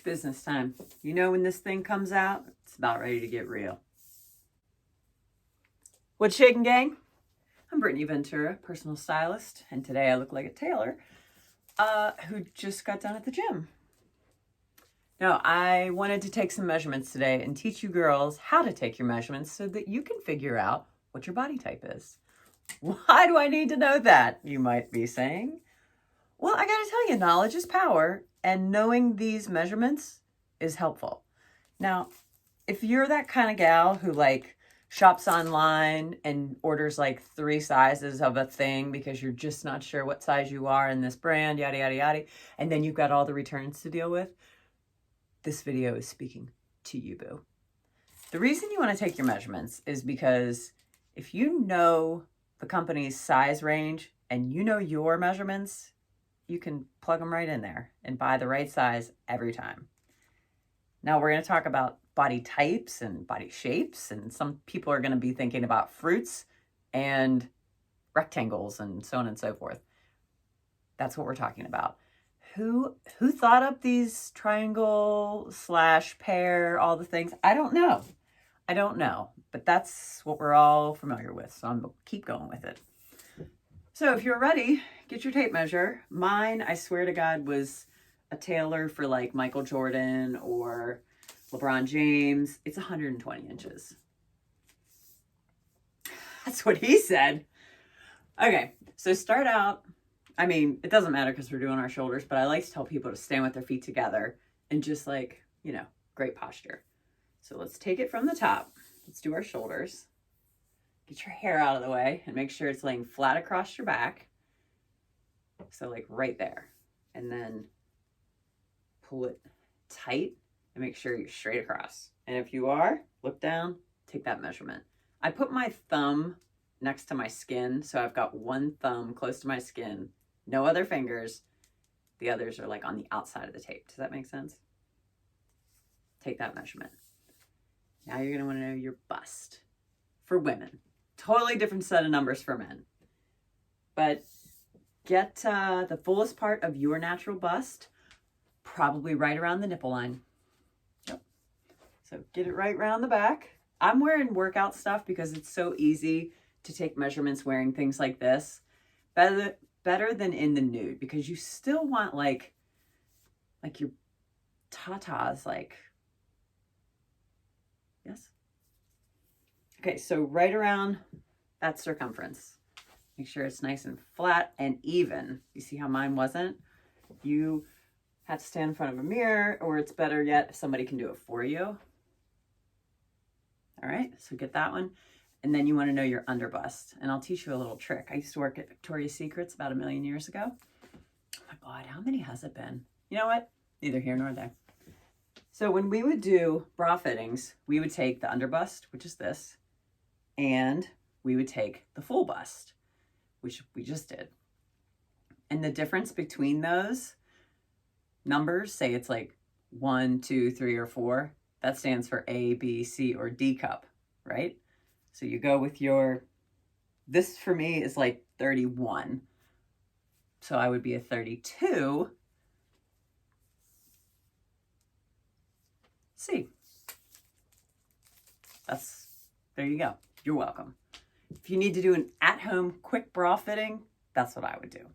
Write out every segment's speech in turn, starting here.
business time. You know when this thing comes out, it's about ready to get real. What's shaking, gang? I'm Brittany Ventura, personal stylist, and today I look like a tailor who just got done at the gym. Now, I wanted to take some measurements today and teach you girls how to take your measurements so that you can figure out what your body type is. Why do I need to know that, you might be saying? Well, I gotta tell you, knowledge is power, and knowing these measurements is helpful. Now, if you're that kind of gal who shops online and orders 3 sizes of a thing because you're just not sure what size you are in this brand, yada, yada, yada, and then you've got all the returns to deal with, this video is speaking to you, boo. The reason you want to take your measurements is because if you know the company's size range and you know your measurements, you can plug them right in there and buy the right size every time. Now we're going to talk about body types and body shapes, and some people are going to be thinking about fruits and rectangles and so on and so forth. That's what we're talking about. Who thought up these triangle / pear, all the things? I don't know, but that's what we're all familiar with, so I'm going to keep going with it. So if you're ready, get your tape measure. Mine, I swear to God, was a tailor for Michael Jordan or LeBron James. It's 120 inches. That's what he said. Okay, so start out. I mean, it doesn't matter because we're doing our shoulders, but I like to tell people to stand with their feet together and just great posture. So let's take it from the top. Let's do our shoulders. Get your hair out of the way and make sure it's laying flat across your back. So right there. And then pull it tight and make sure you're straight across. And if you are, look down, take that measurement. I put my thumb next to my skin. So I've got one thumb close to my skin, no other fingers. The others are on the outside of the tape. Does that make sense? Take that measurement. Now you're going to want to know your bust for women. Totally different set of numbers for men. But get the fullest part of your natural bust, probably right around the nipple line. Yep. So get it right around the back. I'm wearing workout stuff because it's so easy to take measurements wearing things like this. Better than in the nude, because you still want your tatas, yes. Okay, so right around that circumference. Make sure it's nice and flat and even. You see how mine wasn't? You have to stand in front of a mirror, or it's better yet if somebody can do it for you. All right, so get that one. And then you want to know your underbust. And I'll teach you a little trick. I used to work at Victoria's Secrets about 1 million years ago. Oh my God, how many has it been? You know what? Neither here nor there. So when we would do bra fittings, we would take the underbust, which is this, and we would take the full bust, which we just did. And the difference between those numbers, say it's 1, 2, 3, or 4, that stands for A, B, C, or D cup, right? So you go with this for me is 31. So I would be a 32. C. There you go. You're welcome. If you need to do an at-home quick bra fitting, that's what I would do.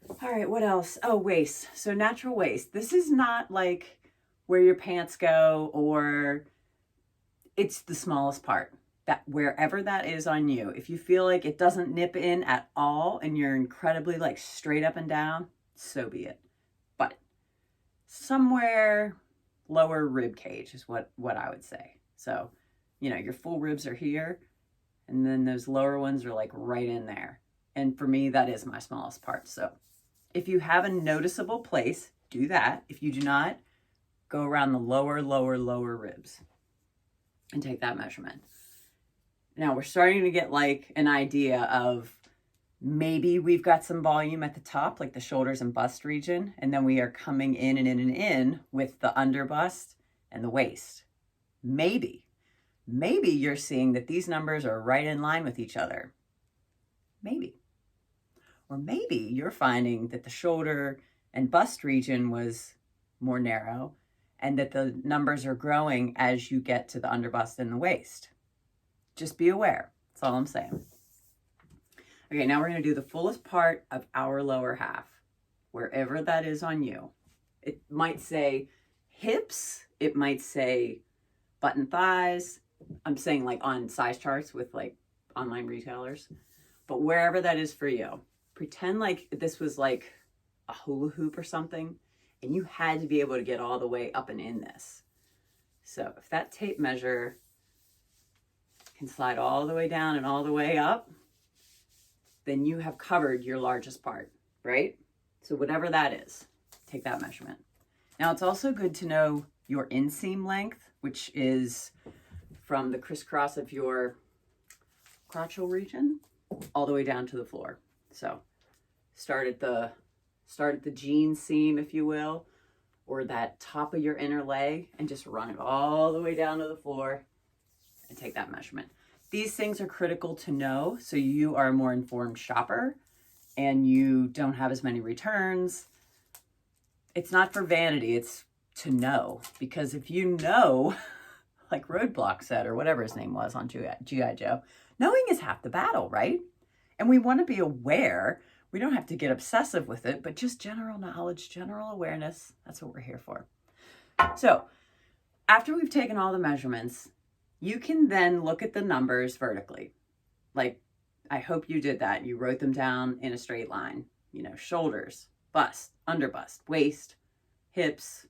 All right, what else? Oh, waist. So natural waist. This is not where your pants go, or it's the smallest part. That wherever that is on you. If you feel like it doesn't nip in at all and you're incredibly straight up and down, so be it. But somewhere lower rib cage is what I would say. So, your full ribs are here, and then those lower ones are right in there. And for me, that is my smallest part. So if you have a noticeable place, do that. If you do not, go around the lower ribs and take that measurement. Now we're starting to get an idea of maybe we've got some volume at the top, the shoulders and bust region, and then we are coming in and in and in with the under bust and the waist. Maybe you're seeing that these numbers are right in line with each other. Maybe. Or maybe you're finding that the shoulder and bust region was more narrow, and that the numbers are growing as you get to the underbust and the waist. Just be aware. That's all I'm saying. Okay, now we're going to do the fullest part of our lower half, wherever that is on you. It might say hips, it might say button thighs. I'm saying like on size charts with like online retailers, but wherever that is for you, pretend like this was like a hula hoop or something, and you had to be able to get all the way up and in this. So if that tape measure can slide all the way down and all the way up, then you have covered your largest part, right? So whatever that is, take that measurement. Now it's also good to know your inseam length, which is from the crisscross of your crotchal region all the way down to the floor. So start at the jean seam, if you will, or that top of your inner leg, and just run it all the way down to the floor and take that measurement. These things are critical to know so you are a more informed shopper and you don't have as many returns. It's not for vanity, it's to know. Because if you know, like Roadblock said, or whatever his name was on G.I. Joe, knowing is half the battle, right? And we want to be aware. We don't have to get obsessive with it, but just general knowledge, general awareness, that's what we're here for. So after we've taken all the measurements, you can then look at the numbers vertically. Like, I hope you did that. You wrote them down in a straight line. You know, shoulders, bust, underbust, waist, hips,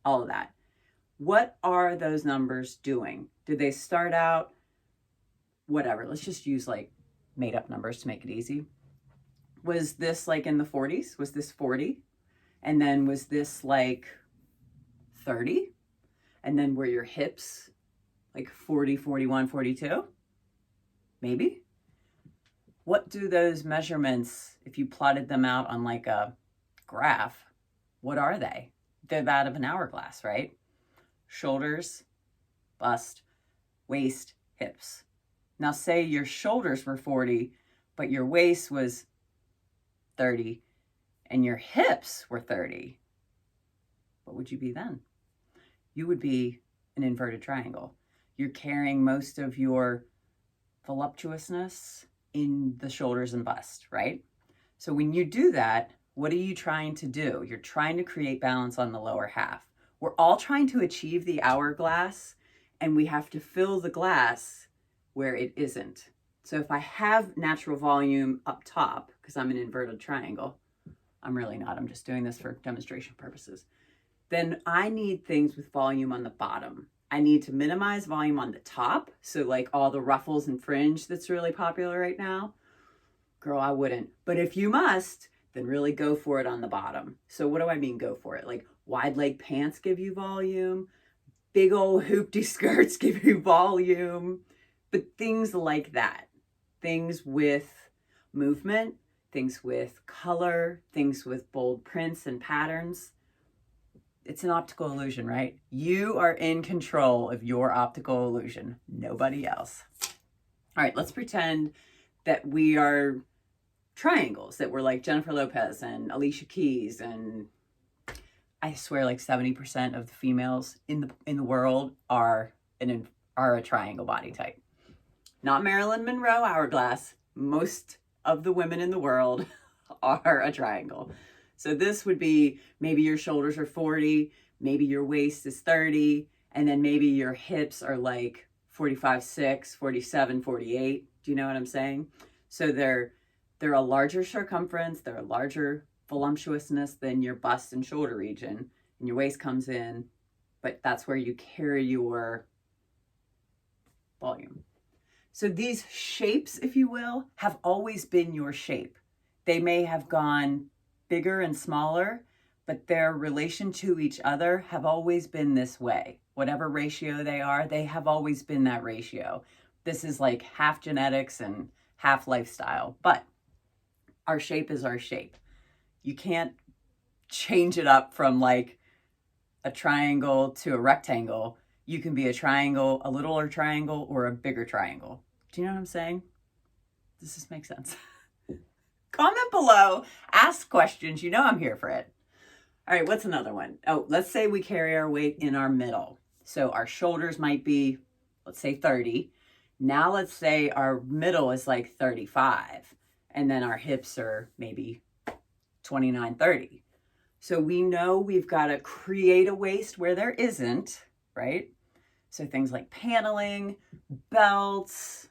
all of that. What are those numbers doing? Did they start out, whatever, let's just use like made up numbers to make it easy. Was this like in the 40s? Was this 40? And then was this like 30? And then were your hips like 40, 41, 42? Maybe. What do those measurements, if you plotted them out on like a graph, what are they? They're that of an hourglass, right? Shoulders, bust, waist, hips. Now say your shoulders were 40, but your waist was 30 and your hips were 30. What would you be then? You would be an inverted triangle. You're carrying most of your voluptuousness in the shoulders and bust, right? So when you do that, what are you trying to do? You're trying to create balance on the lower half. We're all trying to achieve the hourglass, and we have to fill the glass where it isn't. So if I have natural volume up top, because I'm an inverted triangle, I'm really not, I'm just doing this for demonstration purposes, then I need things with volume on the bottom. I need to minimize volume on the top. So like all the ruffles and fringe that's really popular right now, girl, I wouldn't. But if you must, then really go for it on the bottom. So what do I mean go for it? Like wide leg pants give you volume, big old hoopty skirts give you volume, but things like that. Things with movement, things with color, things with bold prints and patterns. It's an optical illusion, right? You are in control of your optical illusion, nobody else. All right, let's pretend that we are triangles, that we're like Jennifer Lopez and Alicia Keys, and I swear like 70% of the females in the world are a triangle body type. Not Marilyn Monroe hourglass. Most of the women in the world are a triangle. So this would be maybe your shoulders are 40, maybe your waist is 30, and then maybe your hips are like 45, 6, 47, 48. Do you know what I'm saying? So they're a larger circumference, they're a larger voluptuousness than your bust and shoulder region, and your waist comes in, but that's where you carry your volume. So these shapes, if you will, have always been your shape. They may have gone bigger and smaller, but their relation to each other have always been this way. Whatever ratio they are, they have always been that ratio. This is like half genetics and half lifestyle, but our shape is our shape. You can't change it up from like a triangle to a rectangle. You can be a triangle, a littler triangle, or a bigger triangle. Do you know what I'm saying? Does this make sense? Comment below, ask questions. You know I'm here for it. All right, what's another one? Oh, let's say we carry our weight in our middle. So our shoulders might be, let's say 30. Now let's say our middle is like 35. And then our hips are maybe 29, 30. So we know we've got to create a waist where there isn't, right? So things like paneling, belts,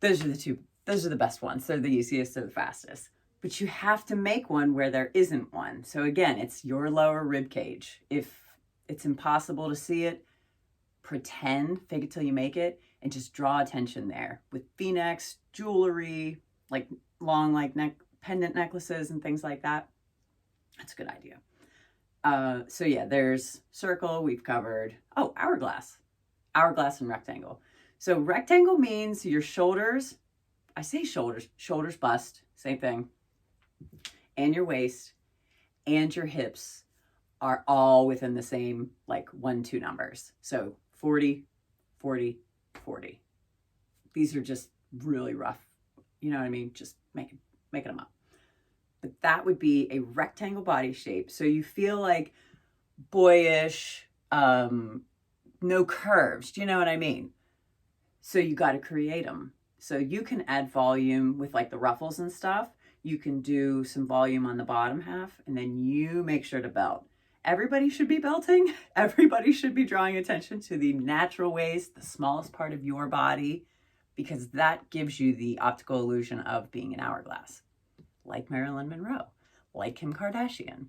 those are the best ones. They're the easiest, they're the fastest. But you have to make one where there isn't one. So again, it's your lower rib cage. If it's impossible to see it, pretend, fake it till you make it, and just draw attention there with V-necks, jewelry, like long pendant necklaces and things like that. That's a good idea. So yeah, there's circle, we've covered. Oh, hourglass and rectangle. So rectangle means your shoulders, I say shoulders, bust, same thing, and your waist and your hips are all within the same like 1-2 numbers. So 40, 40, 40. These are just really rough. You know what I mean? Just making them up. But that would be a rectangle body shape. So you feel like boyish, no curves. Do you know what I mean? So you got to create them. So you can add volume with like the ruffles and stuff. You can do some volume on the bottom half, and then you make sure to belt. Everybody should be belting. Everybody should be drawing attention to the natural waist, the smallest part of your body, because that gives you the optical illusion of being an hourglass, like Marilyn Monroe, like Kim Kardashian.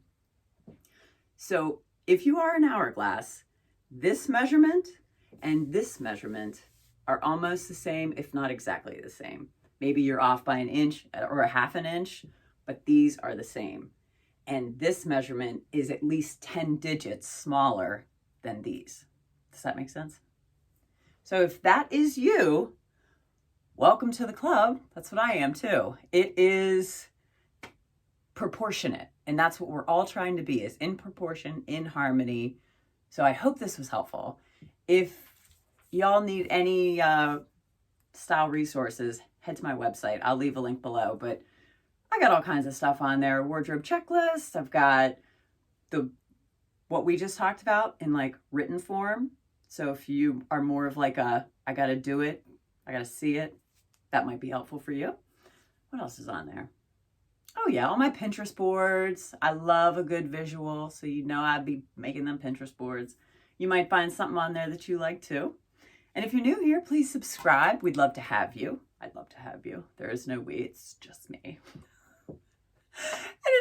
So if you are an hourglass, this measurement and this measurement are almost the same, if not exactly the same. Maybe you're off by an inch or a half an inch, but these are the same. And this measurement is at least 10 digits smaller than these. Does that make sense? So if that is you, welcome to the club. That's what I am too. It is proportionate. And that's what we're all trying to be, is in proportion, in harmony. So I hope this was helpful. If y'all need any style resources, head to my website. I'll leave a link below, but I got all kinds of stuff on there. Wardrobe checklist. I've got what we just talked about in like written form. So if you are more of like I got to do it, I got to see it, that might be helpful for you. What else is on there? Oh yeah, all my Pinterest boards. I love a good visual, so you know I'd be making them Pinterest boards. You might find something on there that you like too. And if you're new here, please subscribe. We'd love to have you. I'd love to have you. There is no we, it's just me. And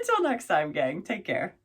until next time, gang, take care.